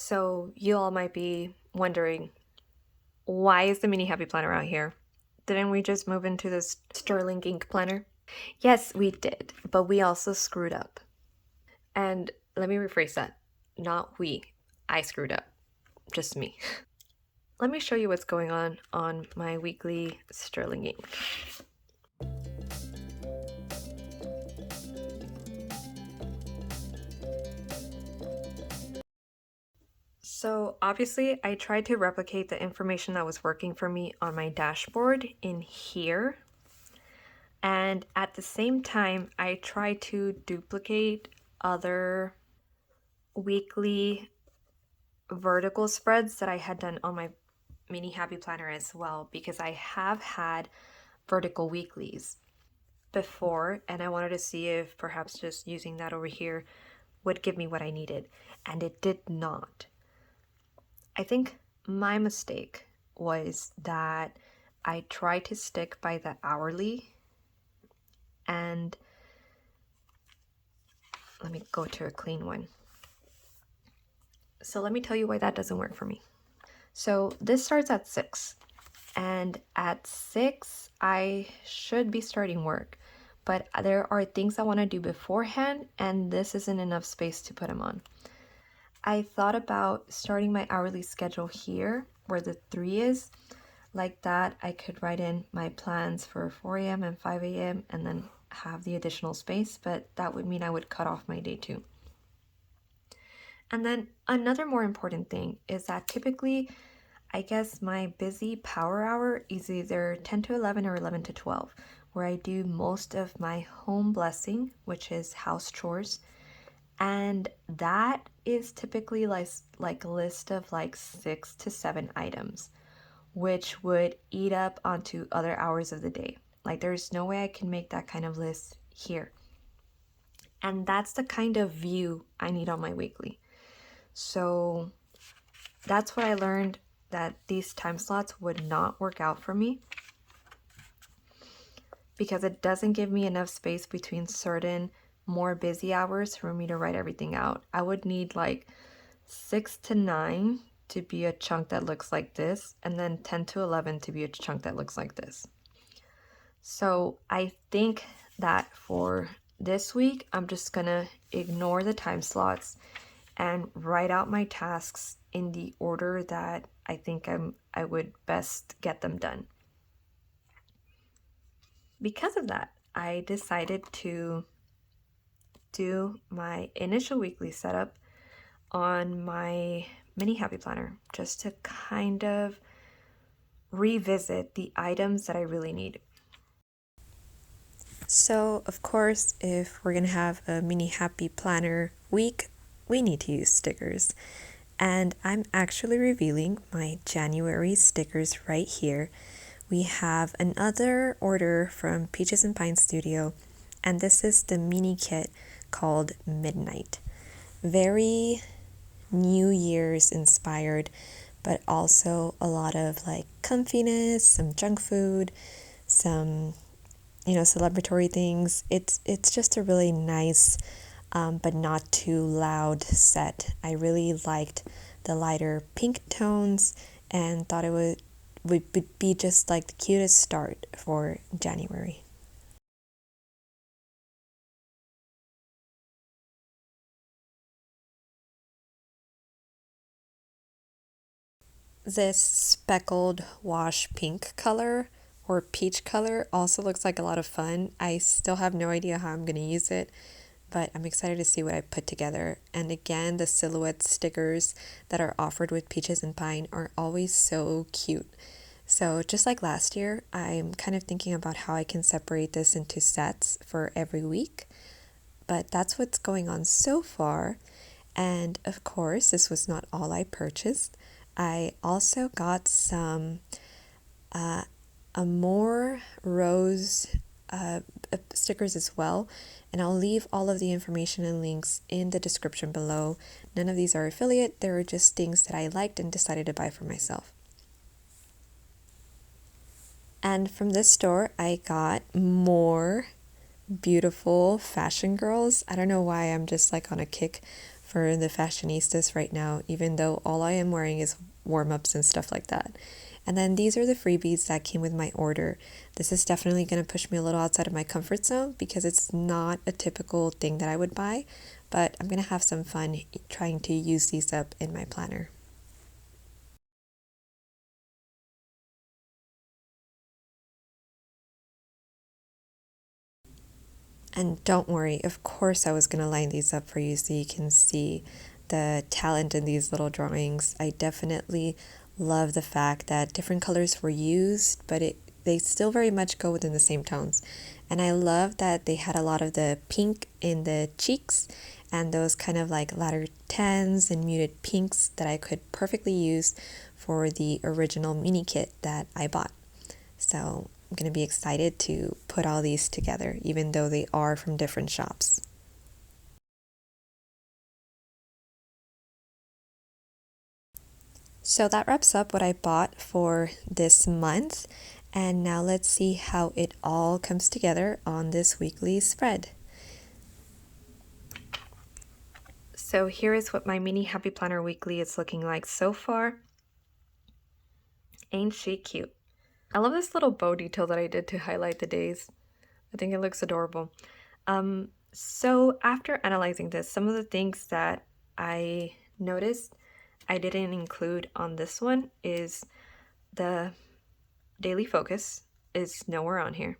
So you all might be wondering, why is the mini happy planner out here? Didn't we just move into this sterling ink planner? Yes, we did, but we also screwed up. And let me rephrase that. Not we. I screwed up. Just me. Let me show you what's going on my weekly sterling ink. So obviously I tried to replicate the information that was working for me on my dashboard in here. And at the same time, I tried to duplicate other weekly vertical spreads that I had done on my mini happy planner as well, because I have had vertical weeklies before, and I wanted to see if perhaps just using that over here would give me what I needed, and it did not. I think my mistake was that I tried to stick by the hourly, and let me go to a clean one. So let me tell you why that doesn't work for me. So this starts at 6, and at 6 I should be starting work, but there are things I want to do beforehand, and this isn't enough space to put them on. I thought about starting my hourly schedule here where the 3 is. Like that, I could write in my plans for 4 a.m. and 5 a.m. and then have the additional space, but that would mean I would cut off my day 2. And then another more important thing is that typically, I guess my busy power hour is either 10 to 11 or 11 to 12, where I do most of my home blessing, which is house chores. And that is typically like a list of like 6 to 7 items, which would eat up onto other hours of the day. Like there's no way I can make that kind of list here. And that's the kind of view I need on my weekly. So that's what I learned, that these time slots would not work out for me because it doesn't give me enough space between certain more busy hours for me to write everything out. I would need like 6 to 9 to be a chunk that looks like this, and then 10 to 11 to be a chunk that looks like this. So I think that for this week, I'm just gonna ignore the time slots and write out my tasks in the order that I think I would best get them done. Because of that, I decided to do my initial weekly setup on my mini happy planner, just to kind of revisit the items that I really need. So, of course, if we're gonna have a mini happy planner week, we need to use stickers. And I'm actually revealing my January stickers right here. We have another order from Peaches and Pine Studio, and this is the mini kit called Midnight. Very New Year's inspired, but also a lot of like comfiness, some junk food, some celebratory things. It's just a really nice but not too loud set. I really liked the lighter pink tones and thought it would be just like the cutest start for January. This speckled wash pink color or peach color also looks like a lot of fun. I still have no idea how I'm going to use it, but I'm excited to see what I put together. And again, the silhouette stickers that are offered with Peaches and Pine are always so cute. So just like last year, I'm kind of thinking about how I can separate this into sets for every week. But that's what's going on so far. And of course, this was not all I purchased. I also got some more rose stickers as well, and I'll leave all of the information and links in the description below. None of these are affiliate, they were just things that I liked and decided to buy for myself. And from this store, I got more beautiful fashion girls. I don't know why I'm just like on a kick for the fashionistas right now, even though all I am wearing is warm-ups and stuff like that. And then these are the freebies that came with my order. This is definitely going to push me a little outside of my comfort zone because it's not a typical thing that I would buy, but I'm going to have some fun trying to use these up in my planner. And don't worry, of course I was going to line these up for you so you can see the talent in these little drawings. I definitely love the fact that different colors were used, but they still very much go within the same tones. And I love that they had a lot of the pink in the cheeks and those kind of like ladder 10s and muted pinks that I could perfectly use for the original mini kit that I bought. So I'm going to be excited to put all these together, even though they are from different shops. So that wraps up what I bought for this month. And now let's see how it all comes together on this weekly spread. So here is what my mini Happy Planner Weekly is looking like so far. Ain't she cute? I love this little bow detail that I did to highlight the days. I think it looks adorable. So after analyzing this, some of the things that I noticed I didn't include on this one is the daily focus is nowhere on here.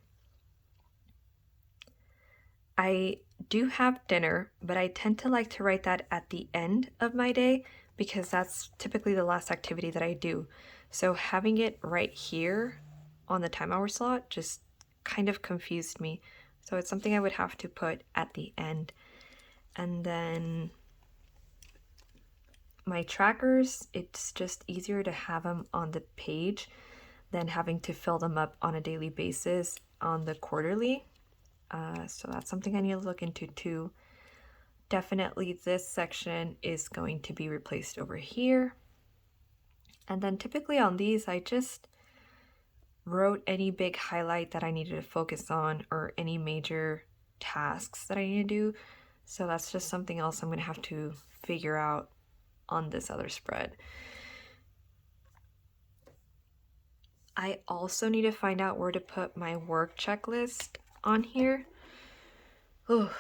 I do have dinner, but I tend to like to write that at the end of my day because that's typically the last activity that I do. So having it right here on the time hour slot just kind of confused me. So it's something I would have to put at the end. And then my trackers, it's just easier to have them on the page than having to fill them up on a daily basis on the quarterly. So that's something I need to look into too. Definitely this section is going to be replaced over here. And then typically on these, I just wrote any big highlight that I needed to focus on or any major tasks that I need to do. So that's just something else I'm going to have to figure out on this other spread. I also need to find out where to put my work checklist on here. Ooh.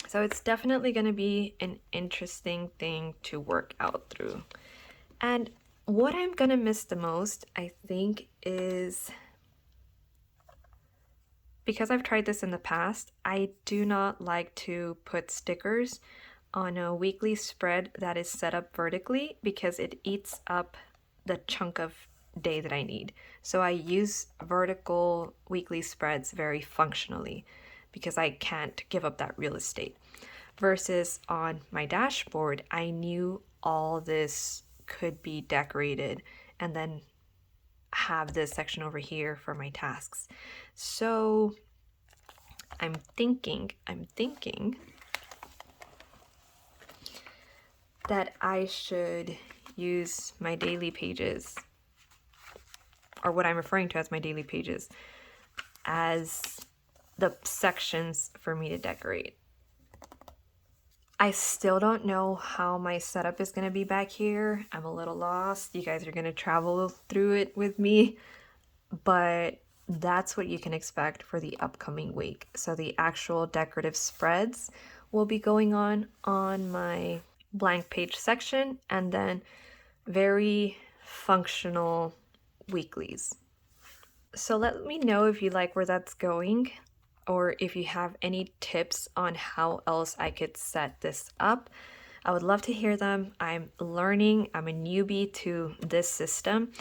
So it's definitely going to be an interesting thing to work out through. And what I'm going to miss the most, I think, is because I've tried this in the past, I do not like to put stickers on a weekly spread that is set up vertically because it eats up the chunk of day that I need. So I use vertical weekly spreads very functionally because I can't give up that real estate. Versus on my dashboard, I knew all this could be decorated and then have this section over here for my tasks. So I'm thinking that I should use my daily pages, or what I'm referring to as my daily pages, as the sections for me to decorate. I still don't know how my setup is going to be back here. I'm a little lost. You guys are going to travel through it with me, but that's what you can expect for the upcoming week. So the actual decorative spreads will be going on my blank page section, and then very functional weeklies. So let me know if you like where that's going, or if you have any tips on how else I could set this up. I would love to hear them. I'm learning, I'm a newbie to this system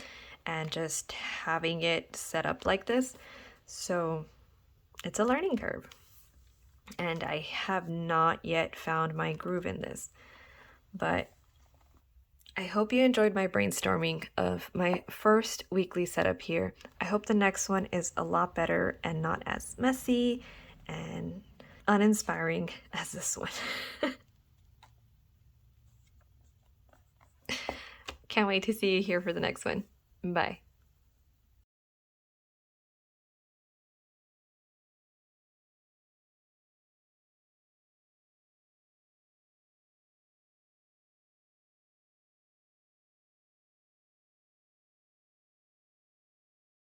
and just having it set up like this. So it's a learning curve. And I have not yet found my groove in this. But I hope you enjoyed my brainstorming of my first weekly setup here. I hope the next one is a lot better and not as messy and uninspiring as this one. Can't wait to see you here for the next one. Bye.